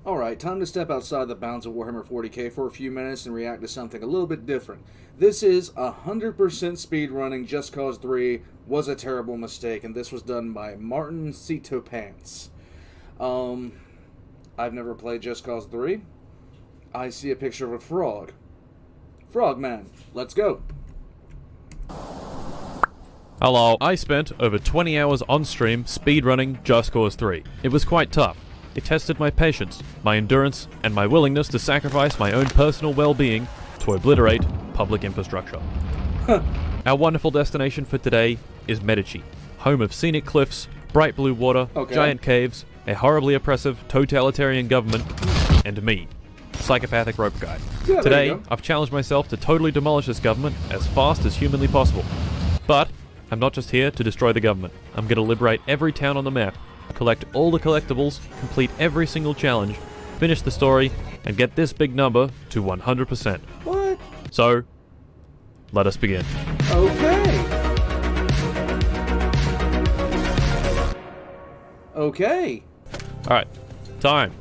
Alright, time to step outside the bounds of Warhammer 40k for a few minutes and react to something a little bit different. This is 100% speedrunning. Just Cause 3 was a terrible mistake, and this was done by MartincitoPants. I've never played Just Cause 3. I see a picture of a frog. Frogman, let's go. Hello. I spent over 20 hours on stream speedrunning Just Cause 3. It was quite tough. It tested my patience, my endurance, and my willingness to sacrifice my own personal well-being to obliterate public infrastructure. Our wonderful destination for today is Medici, home of scenic cliffs, bright blue water, giant caves, a horribly oppressive totalitarian government, and me, psychopathic rope guy. Yeah, today, I've challenged myself to totally demolish this government as fast as humanly possible. But I'm not just here to destroy the government. I'm going to liberate every town on the map, collect all the collectibles, complete every single challenge, finish the story, and get this big number to 100%. What? So, let us begin. Okay. Okay. Alright, time.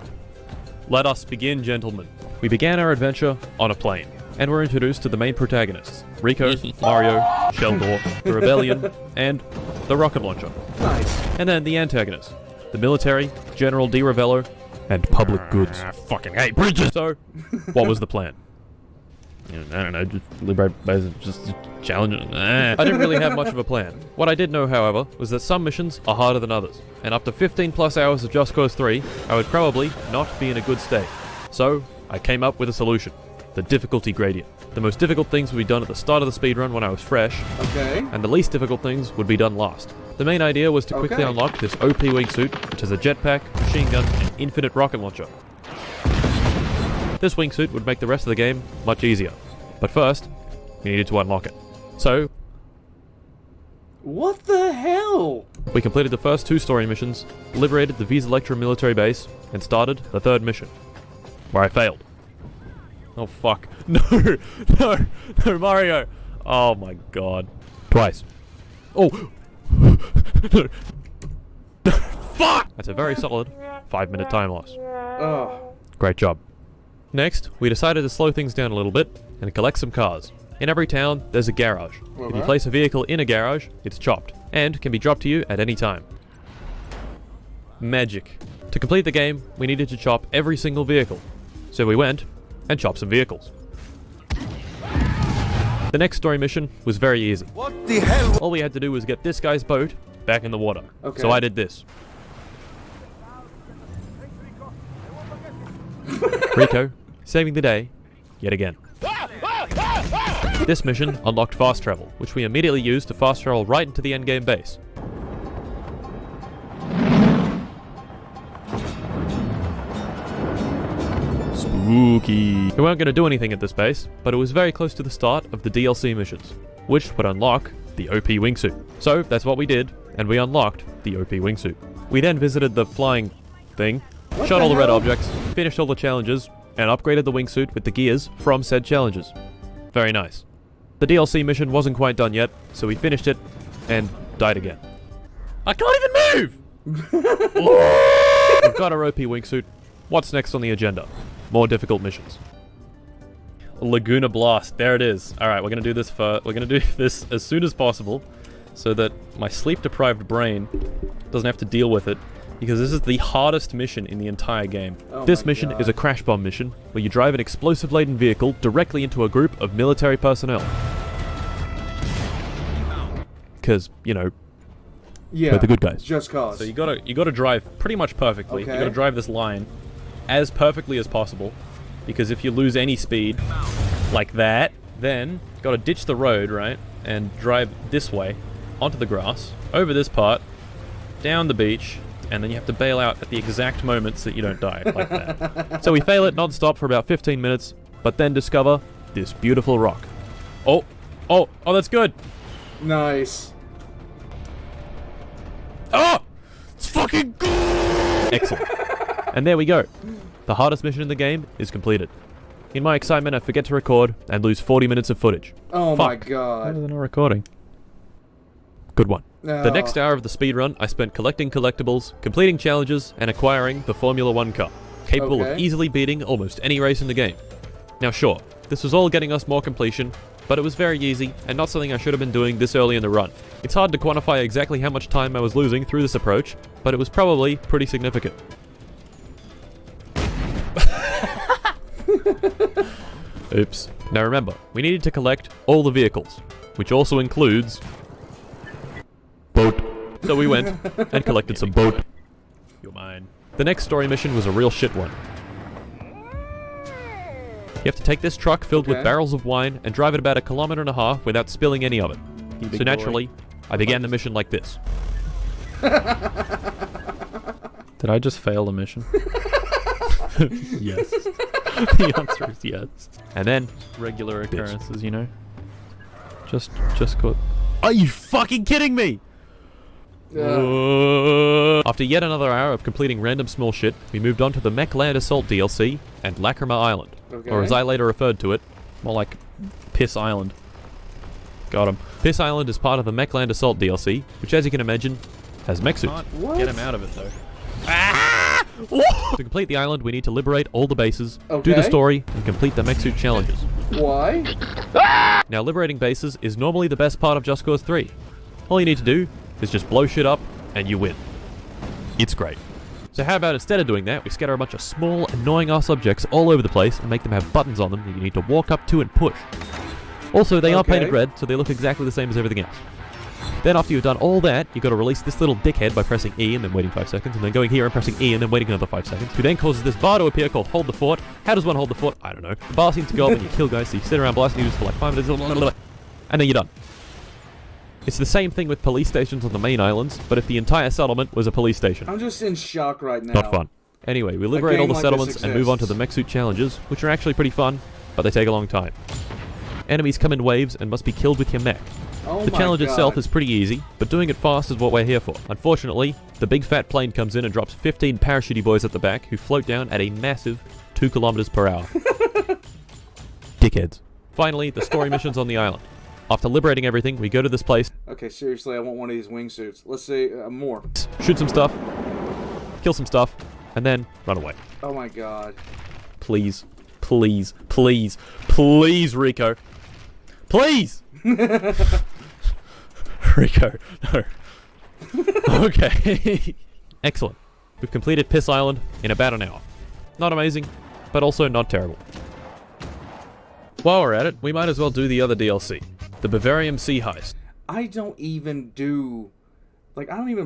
Let us begin, gentlemen. We began our adventure on a plane, and were introduced to the main protagonists, Rico, Mario, Sheldor, the Rebellion, and the rocket launcher. Nice. And then the antagonists, the military, General Di Ravello, and public goods. Fucking hate bridges! So, what was the plan? I don't know, just liberate bases, just challenge it. I didn't really have much of a plan. What I did know, however, was that some missions are harder than others, and after 15 plus hours of Just Cause 3, I would probably not be in a good state. So, I came up with a solution. The difficulty gradient. The most difficult things would be done at the start of the speedrun when I was fresh, and the least difficult things would be done last. The main idea was to quickly unlock this OP wingsuit, which has a jetpack, machine gun, and infinite rocket launcher. This wingsuit would make the rest of the game much easier. But first, we needed to unlock it. So, what the hell? we completed the first 2 story missions, liberated the Visa Electra military base, and started the 3rd mission, where I failed. Oh fuck. No! No! No, Mario! Oh my god. Twice. Oh! Fuck! That's a very solid 5-minute time loss. Oh. Great job. Next, we decided to slow things down a little bit and collect some cars. In every town, there's a garage. If you place a vehicle in a garage, it's chopped, and can be dropped to you at any time. Magic. To complete the game, we needed to chop every single vehicle. So we went and chopped some vehicles. The next story mission was very easy. What the hell? All we had to do was get this guy's boat back in the water. Okay. So I did this. Rico, saving the day, yet again. This mission unlocked fast travel, which we immediately used to fast travel right into the endgame base. Spooky. We weren't going to do anything at this base, but it was very close to the start of the DLC missions, which would unlock the OP wingsuit. So that's what we did, and we unlocked the OP wingsuit. We then visited the flying thing, shot all the red objects, finished all the challenges, and upgraded the wingsuit with the gears from said challenges. Very nice. The DLC mission wasn't quite done yet, so we finished it, and died again. I can't even move! We've got our OP wingsuit. What's next on the agenda? More difficult missions. Laguna Blast, there it is. Alright, we're gonna do this as soon as possible, so that my sleep-deprived brain doesn't have to deal with it, because this is the hardest mission in the entire game. This mission is a crash bomb mission, where you drive an explosive-laden vehicle directly into a group of military personnel. Because, you know, we're the good guys. Just Cause. So you gotta drive pretty much perfectly. You gotta drive this line as perfectly as possible, because if you lose any speed like that, then you gotta ditch the road, right, and drive this way onto the grass, over this part, down the beach, and then you have to bail out at the exact moments that you don't die, like that. So we fail it non-stop for about 15 minutes, but then discover this beautiful rock. Oh, that's good. Nice. Oh! It's fucking good! Excellent. And there we go. The hardest mission in the game is completed. In my excitement, I forget to record and lose 40 minutes of footage. Oh Fuck. my god. Why are they not recording? Good one. The next hour of the speedrun, I spent collecting collectibles, completing challenges, and acquiring the Formula 1 car. capable Okay. of easily beating almost any race in the game. Now sure, this was all getting us more completion, but it was very easy, and not something I should have been doing this early in the run. It's hard to quantify exactly how much time I was losing through this approach, but it was probably pretty significant. Oops. Now remember, we needed to collect all the vehicles, which also includes... boat. So we went and collected some boat. You're mine. The next story mission was a real shit one. You have to take this truck filled with Okay. barrels of wine and drive it about 1.5 kilometers without spilling any of it. You big So boy. naturally, I began the mission like this. Did I just fail the mission? Yes. The answer is yes. And then, Regular occurrences, you know? Just got... are you fucking kidding me? After yet another hour of completing random small shit, we moved on to the Mech Land Assault DLC and Lacrima Island. Okay. Or as I later referred to it, More like Piss Island. got him. Piss Island is part of the Mech Land Assault DLC, which as you can imagine, has mech suits. Can't What? get him out of it, though. To complete the island, we need to liberate all the bases, do the Okay. story, and complete the mech suit challenges. Why? Now, liberating bases is normally the best part of Just Cause 3. All you need to do is just blow shit up, and you win. It's great. So how about instead of doing that, we scatter a bunch of small, annoying-ass objects all over the place and make them have buttons on them that you need to walk up to and push. Also, they are Okay. painted red, so they look exactly the same as everything else. Then after you've done all that, you've got to release this little dickhead by pressing E and then waiting 5 seconds, and then going here and pressing E and then waiting another 5 seconds, who then causes this bar to appear called Hold the Fort. How does one hold the fort? I don't know. The bar seems to go up and you kill guys, so you sit around blasting dudes for like 5 minutes, and then you're done. It's the same thing with police stations on the main islands, but if the entire settlement was a police station. I'm just in shock right now. Not fun. Anyway, we liberate game all the like settlements this and move on to exists. the mech suit challenges, which are actually pretty fun, but they take a long time. Enemies come in waves and must be killed with your mech. Oh The my challenge God. itself is pretty easy, but doing it fast is what we're here for. Unfortunately, the big fat plane comes in and drops 15 parachutey boys at the back who float down at a massive 2 kilometers per hour. Dickheads. Finally, the story missions on the island. After liberating everything, we go to this place, Okay, seriously, I want one of these wingsuits. Let's see more. shoot some stuff, kill some stuff, and then run away. Oh my God. Please, please, please, please, Rico. Please! Rico, no. Okay. Excellent. We've completed Piss Island in about an hour. Not amazing, but also not terrible. While we're at it, we might as well do the other DLC, the Bavarian Sea Heist. I don't even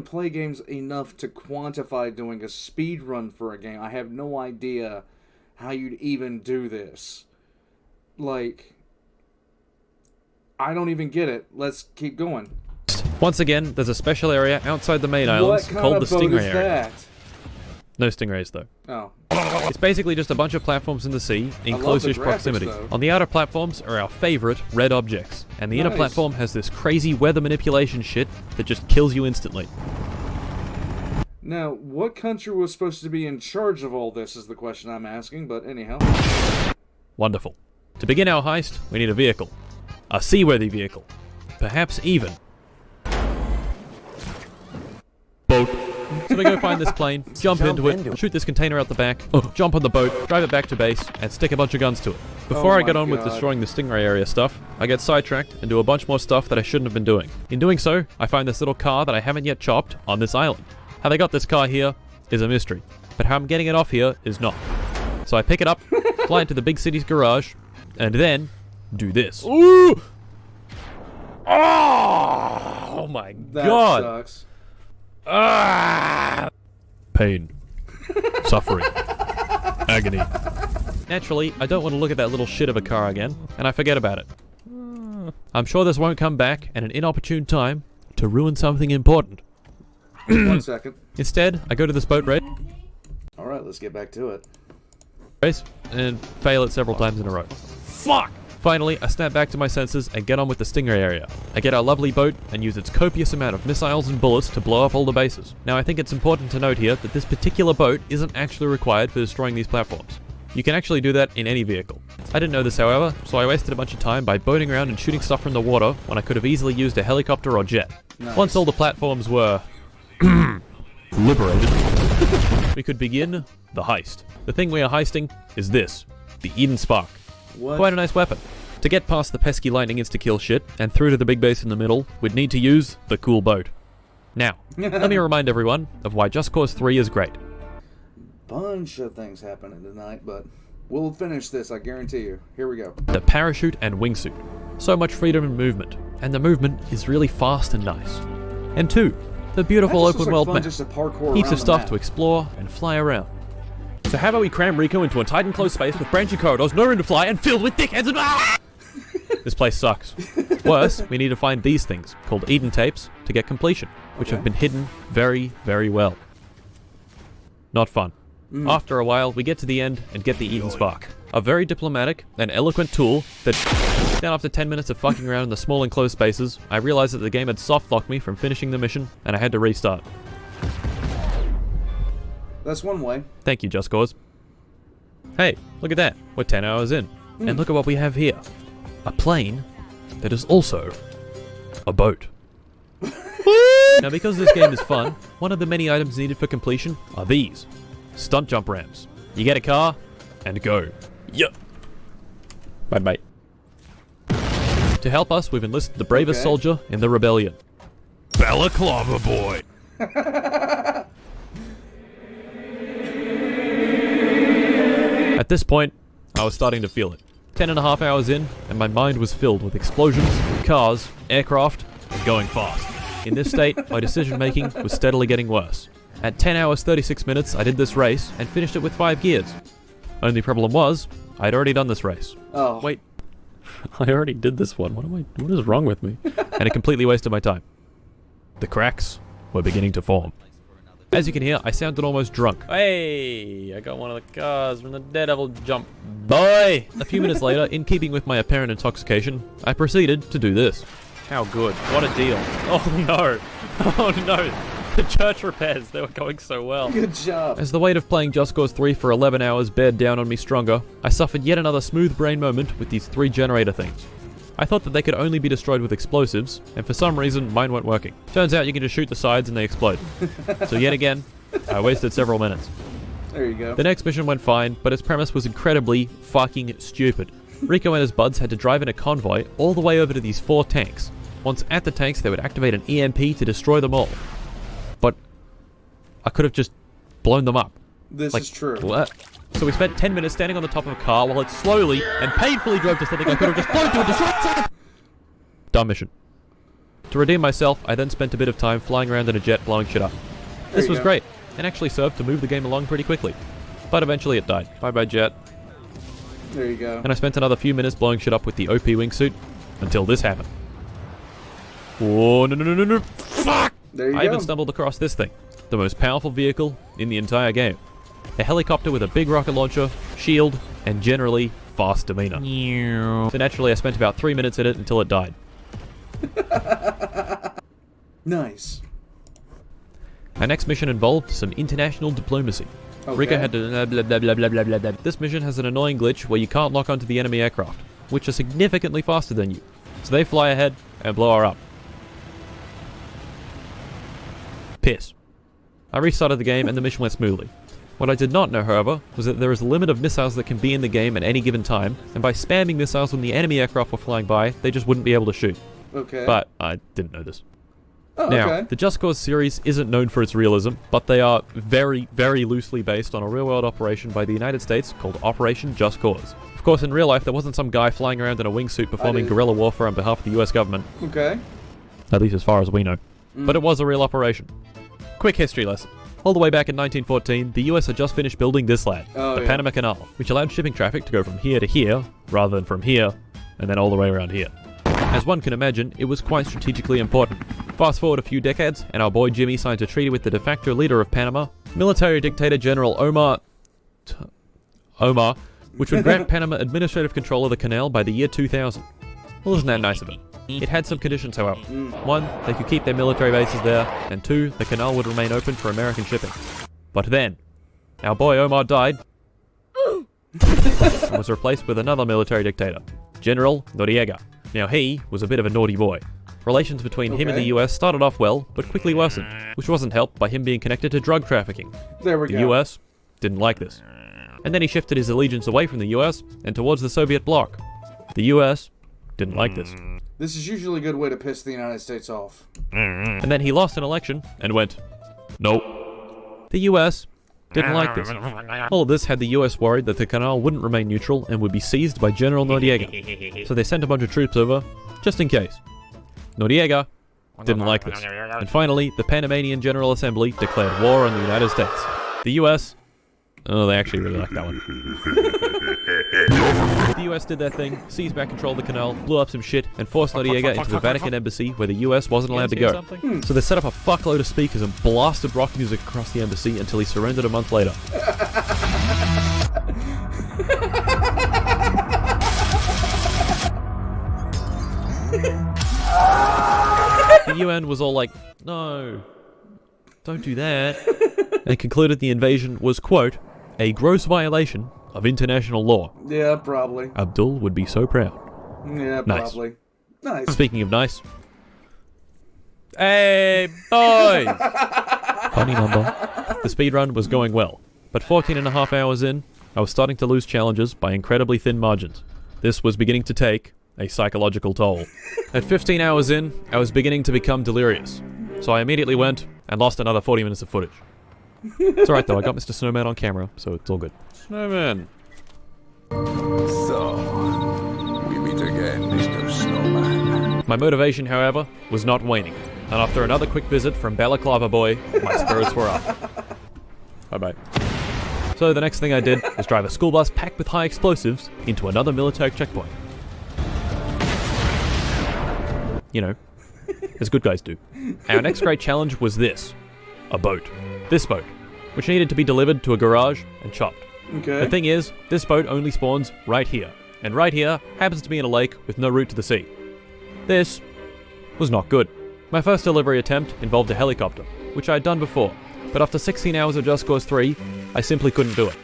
play games enough to quantify doing a speed run for a game. I have no idea how you'd even do this. Like, I don't even get it. Let's keep going. Once again, there's a special area outside the main islands What kind called the of boat Stingray is area. that? No stingrays though. Oh. It's basically just a bunch of platforms in the sea in I love the close-ish graphics, proximity. though. On the outer platforms are our favorite red objects, and the inner Nice. platform has this crazy weather manipulation shit that just kills you instantly. Now, what country was supposed to be in charge of all this is the question I'm asking, but anyhow. Wonderful. To begin our heist, we need a vehicle. A seaworthy vehicle. Perhaps even boat. So we go find this plane, jump into it, shoot this container out the back, jump on the boat, drive it back to base, and stick a bunch of guns to it. Before Oh I get my on with God. destroying the Stingray area stuff, I get sidetracked and do a bunch more stuff that I shouldn't have been doing. In doing so, I find this little car that I haven't yet chopped on this island. How they got this car here is a mystery, but how I'm getting it off here is not. So I pick it up, fly into the big city's garage, and then do this. Ooh! Oh my That God! sucks. Ah! Pain. Suffering. Agony. Naturally, I don't want to look at that little shit of a car again, and I forget about it. I'm sure this won't come back at an inopportune time to ruin something important. 1 second. Instead, I go to this boat race Alright, let's get back to it. and fail it several times in a row. Fuck! Finally, I snap back to my senses and get on with the Stingray area. I get our lovely boat and use its copious amount of missiles and bullets to blow up all the bases. Now I think it's important to note here that this particular boat isn't actually required for destroying these platforms. You can actually do that in any vehicle. I didn't know this however, so I wasted a bunch of time by boating around and shooting stuff from the water when I could have easily used a helicopter or jet. Nice. Once all the platforms were liberated, we could begin the heist. The thing we are heisting is this, the Eden Spark. What? Quite a nice weapon. To get past the pesky lightning insta-kill shit and through to the big base in the middle, we'd need to use the cool boat. Now, let me remind everyone of why Just Cause 3 is great. Bunch of things happening tonight, but we'll finish this, I guarantee you. Here we go. The parachute and wingsuit. So much freedom and movement. And the movement is really fast and nice. And 2, the beautiful That just open looks like world fun map. just to parkour Heaps around of the stuff map. to explore and fly around. So how about we cram Rico into a tight and closed space with branching corridors, no room to fly, and filled with dickheads and This place sucks. Worse, we need to find these things, called Eden tapes, to get completion, which have been hidden very, very well. Not fun. After a while, we get to the end and get the Eden Spark. A very diplomatic and eloquent tool that... Then after 10 minutes of fucking around in the small enclosed spaces, I realized that the game had soft-locked me from finishing the mission, and I had to restart. That's one way. Thank you, Just Cause. Hey, look at that. We're 10 hours in. And look at what we have here. A plane that is also a boat. Now, because this game is fun, one of the many items needed for completion are these. Stunt jump ramps. You get a car, and go. Yup. Bye-bye. To help us, we've enlisted the bravest soldier in the rebellion. Balaclava Boy. At this point, I was starting to feel it. 10.5 hours in, and my mind was filled with explosions, cars, aircraft, and going fast. In this state, my decision-making was steadily getting worse. At 10 hours 36 minutes, I did this race, and finished it with 5 gears. Only problem was, I'd already done this race. Oh. Wait, I already did this one. What is wrong with me? and it completely wasted my time. The cracks were beginning to form. As you can hear, I sounded almost drunk. Hey, I got one of the cars from the Daredevil jump. Boy! A few minutes later, in keeping with my apparent intoxication, I proceeded to do this. How good. What a deal. Oh no. Oh no. The church repairs, they were going so well. Good job. As the weight of playing Just Cause 3 for 11 hours bared down on me stronger, I suffered yet another smooth brain moment with these 3 generator things. I thought that they could only be destroyed with explosives, and for some reason, mine weren't working. Turns out you can just shoot the sides and they explode. So yet again, I wasted several minutes. There you go. The next mission went fine, but its premise was incredibly fucking stupid. Rico and his buds had to drive in a convoy all the way over to these 4 tanks. Once at the tanks, they would activate an EMP to destroy them all. But I could have just blown them up. This is true. What? So we spent 10 minutes standing on the top of a car while it slowly and painfully drove to something I could have just flown to and destroyed. Dumb mission. To redeem myself, I then spent a bit of time flying around in a jet blowing shit up. This was great, and actually served to move the game along pretty quickly. But eventually it died. Bye-bye jet. There you go. And I spent another few minutes blowing shit up with the OP wingsuit until this happened. Oh, no. Fuck! There you I go. even stumbled across this thing. The most powerful vehicle in the entire game. A helicopter with a big rocket launcher, shield, and generally fast demeanor. So naturally I spent about 3 minutes in it until it died. Nice. Our next mission involved some international diplomacy. Okay. Rico had to blah blah blah blah blah blah blah. This mission has an annoying glitch where you can't lock onto the enemy aircraft, which are significantly faster than you. So they fly ahead and blow her up. Piss. I restarted the game and the mission went smoothly. What I did not know, however, was that there is a limit of missiles that can be in the game at any given time, and by spamming missiles when the enemy aircraft were flying by, they just wouldn't be able to shoot. Okay. But I didn't know this. Oh, Now, okay. the Just Cause series isn't known for its realism, but they are very, very loosely based on a real-world operation by the United States called Operation Just Cause. Of course, in real life, there wasn't some guy flying around in a wingsuit performing guerrilla warfare on behalf of the US government. Okay. At least as far as we know. But it was a real operation. Quick history lesson. All the way back in 1914, the US had just finished building this lad, the Panama Canal, which allowed shipping traffic to go from here to here, rather than from here, and then all the way around here. As one can imagine, it was quite strategically important. Fast forward a few decades, and our boy Jimmy signs a treaty with the de facto leader of Panama, military dictator General Omar, which would grant Panama administrative control of the canal by the year 2000. Well, isn't that nice of him? It had some conditions, however. 1, they could keep their military bases there, and 2, the canal would remain open for American shipping. But then, our boy Omar died, and was replaced with another military dictator, General Noriega. Now he was a bit of a naughty boy. Relations between him and the US started off well, but quickly worsened, which wasn't helped by him being connected to drug trafficking. There we The go. US didn't like this. And then he shifted his allegiance away from the US and towards the Soviet bloc. The US didn't like this. This is usually a good way to piss the United States off. And then he lost an election and went, nope. The US didn't like this. All of this had the US worried that the canal wouldn't remain neutral and would be seized by General Noriega. So they sent a bunch of troops over, just in case. Noriega didn't like this. And finally, the Panamanian General Assembly declared war on the United States. The US, oh, they actually really liked that one. The US did their thing, seized back control of the canal, blew up some shit, and forced Noriega into the Vatican embassy where the US wasn't allowed to go. So they set up a fuckload of speakers and blasted rock music across the embassy until he surrendered a month later. The UN was all like, no, don't do that, and concluded the invasion was, quote, a gross violation of international law. Yeah, probably. Abdul would be so proud. Yeah, Nice. probably. Nice. Speaking of nice. Hey, boys! Funny number. The speedrun was going well, but 14 and a half hours in, I was starting to lose challenges by incredibly thin margins. This was beginning to take a psychological toll. At 15 hours in, I was beginning to become delirious, so I immediately went and lost another 40 minutes of footage. It's alright though, I got Mr. Snowman on camera, so it's all good. Snowman! So, we meet again, Mr. Snowman. My motivation, however, was not waning, and after another quick visit from Balaclava Boy, my spirits were up. Bye-bye. So the next thing I did was drive a school bus packed with high explosives into another military checkpoint. You know, as good guys do. Our next great challenge was this. A boat. This boat, which needed to be delivered to a garage and chopped. Okay. The thing is, this boat only spawns right here, and right here happens to be in a lake with no route to the sea. This was not good. My first delivery attempt involved a helicopter, which I had done before, but after 16 hours of Just Cause 3, I simply couldn't do it.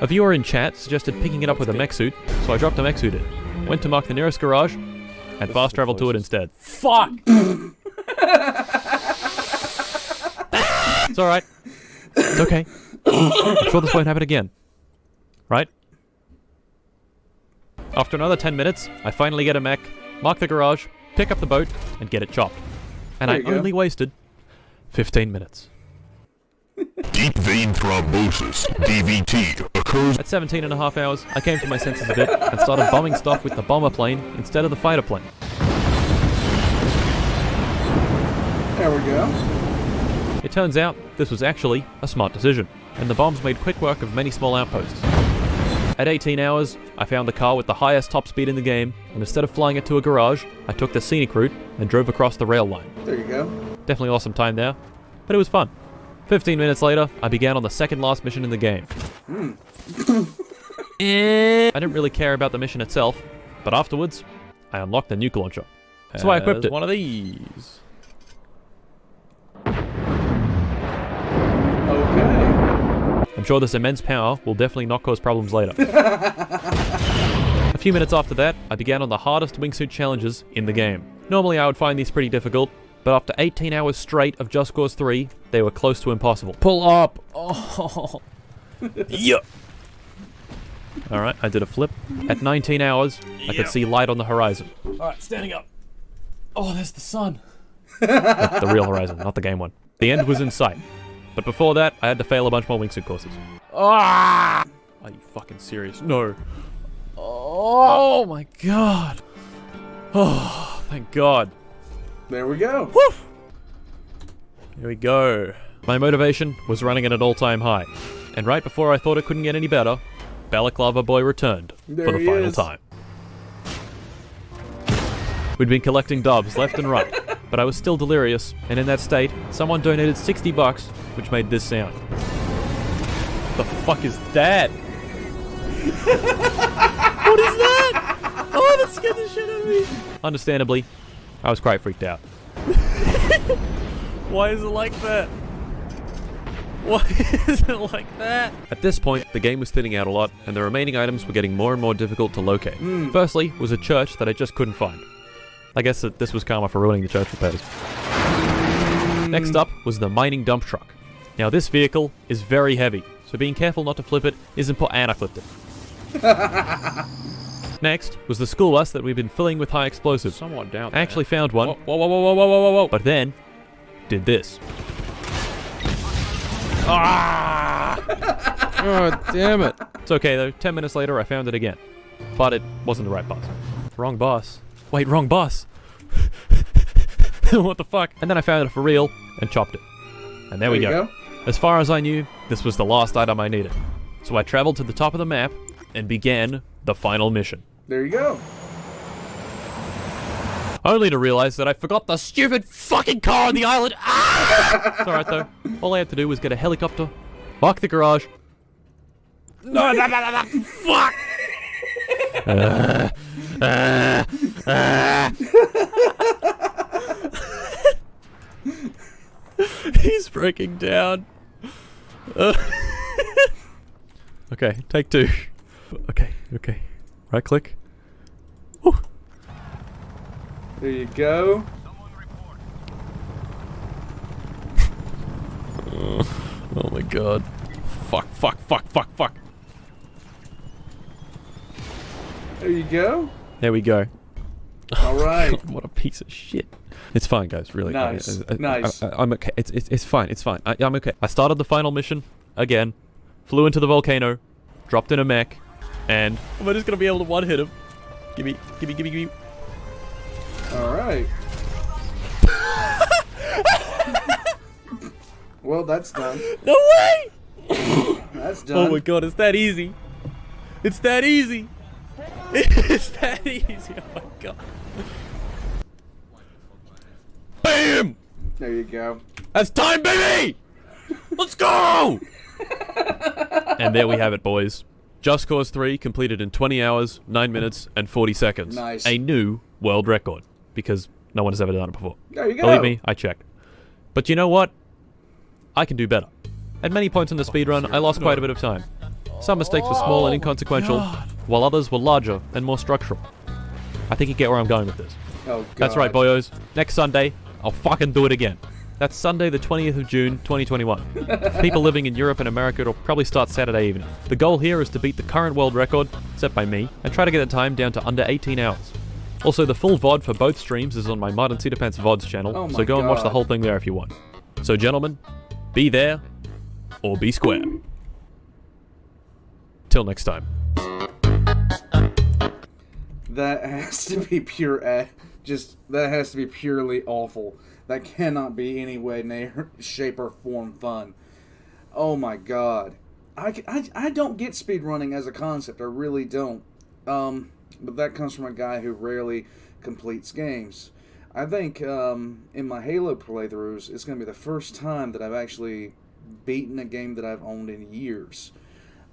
A viewer in chat suggested picking it up with a mech suit, so I dropped a mech suit in, went to mark the nearest garage, and fast traveled to it instead. Fuck! It's alright. It's okay. I'm sure this won't happen again. Right? After another 10 minutes, I finally get a mech, mark the garage, pick up the boat, and get it chopped. And I only wasted 15 minutes. Deep vein thrombosis, DVT, occurs. At 17 and a half hours, I came to my senses a bit and started bombing stuff with the bomber plane instead of the fighter plane. There we go. It turns out this was actually a smart decision, and the bombs made quick work of many small outposts. At 18 hours, I found the car with the highest top speed in the game, and instead of flying it to a garage, I took the scenic route and drove across the rail line. There you go. Definitely lost some time there, but it was fun. 15 minutes later, I began on the second last mission in the game. I didn't really care about the mission itself, but afterwards, I unlocked the nuke launcher. So I equipped it. One of these. Okay. I'm sure this immense power will definitely not cause problems later. A few minutes after that, I began on the hardest wingsuit challenges in the game. Normally I would find these pretty difficult, but after 18 hours straight of Just Cause 3, they were close to impossible. Pull up! Oh. Yeah. Alright, I did a flip. At 19 hours, I could see light on the horizon. Alright, standing up. Oh, there's the sun. The real horizon, not the game one. The end was in sight. But before that, I had to fail a bunch more wingsuit courses. Ah! Are you fucking serious? No. Oh my god. Oh, thank god. There we go. Woo! Here we go. My motivation was running at an all-time high. And right before I thought it couldn't get any better, Balaclava Boy returned There for the he final is. time. We'd been collecting dubs left and right, but I was still delirious, and in that state, someone donated $60, which made this sound. The fuck is that? What is that? Oh, that scared the shit out of me. Understandably, I was quite freaked out. Why is it like that? Why is it like that? At this point, the game was thinning out a lot, and the remaining items were getting more and more difficult to locate. Firstly, was a church that I just couldn't find. I guess that this was karma for ruining the church repairs. Next up was the mining dump truck. Now this vehicle is very heavy, so being careful not to flip it is important. And I flipped it. Next was the school bus that we've been filling with high explosives. Somewhat down I there. actually found one. Whoa, whoa, whoa, whoa, whoa, whoa, whoa, whoa. But then, did this. Ah! Oh, damn it. It's okay though, 10 minutes later I found it again. But it wasn't the right bus. Wrong bus. Wait, wrong bus. What the fuck? And then I found it for real and chopped it. And there we go. As far as I knew, this was the last item I needed. So I traveled to the top of the map and began the final mission. There you go. Only to realize that I forgot the stupid fucking car on the island. Ah! It's alright though. All I had to do was get a helicopter, park the garage. No, fuck! He's breaking down. Okay, take two. Okay. Right click. Woo. There you go. Oh my god. Fuck. There you go. There we go. All right. What a piece of shit. It's fine, guys. Really. Nice. Nice. I'm okay. It's fine. I'm okay. I started the final mission again. Flew into the volcano. Dropped in a mech. And am I just gonna be able to one-hit him? Gimme. All right. Well, that's done. No way! That's done. Oh my god, it's that easy. It's that easy. It's that easy. Oh my god. Bam! There you go. That's time, baby! Let's go! And there we have it, boys. Just Cause 3 completed in 20 hours, 9 minutes, and 40 seconds. Nice. A new world record. Because no one has ever done it before. There you go. Believe me, I checked. But you know what? I can do better. At many points in the speedrun, I lost quite a bit of time. Some mistakes were small and inconsequential, while others were larger and more structural. I think you get where I'm going with this. Oh, God. That's right, boyos. Next Sunday, I'll fucking do it again. That's Sunday the 20th of June, 2021. People living in Europe and America will probably start Saturday evening. The goal here is to beat the current world record, set by me, and try to get the time down to under 18 hours. Also, the full VOD for both streams is on my MartincitoPants VODs channel, Oh my so go and watch the God. whole thing there if you want. So gentlemen, be there, or be square. Till next time. That has to be pure, that has to be purely awful. That cannot be any way, shape, or form fun. Oh my God. I don't get speedrunning as a concept. I really don't. But that comes from a guy who rarely completes games. I think in my Halo playthroughs, it's going to be the first time that I've actually beaten a game that I've owned in years.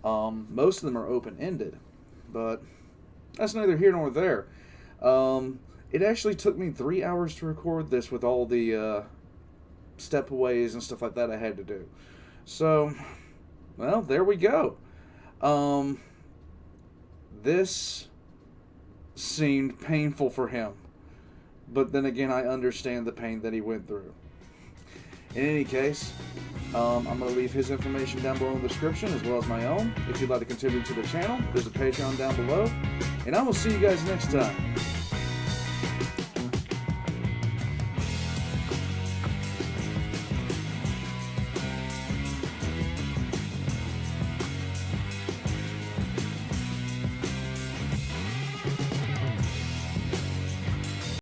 Most of them are open-ended, but that's neither here nor there. It actually took me 3 hours to record this with all the step-aways and stuff like that I had to do. So, well, there we go. This seemed painful for him. But then again, I understand the pain that he went through. In any case, I'm going to leave his information down below in the description, as well as my own. If you'd like to contribute to the channel, there's a Patreon down below. And I will see you guys next time.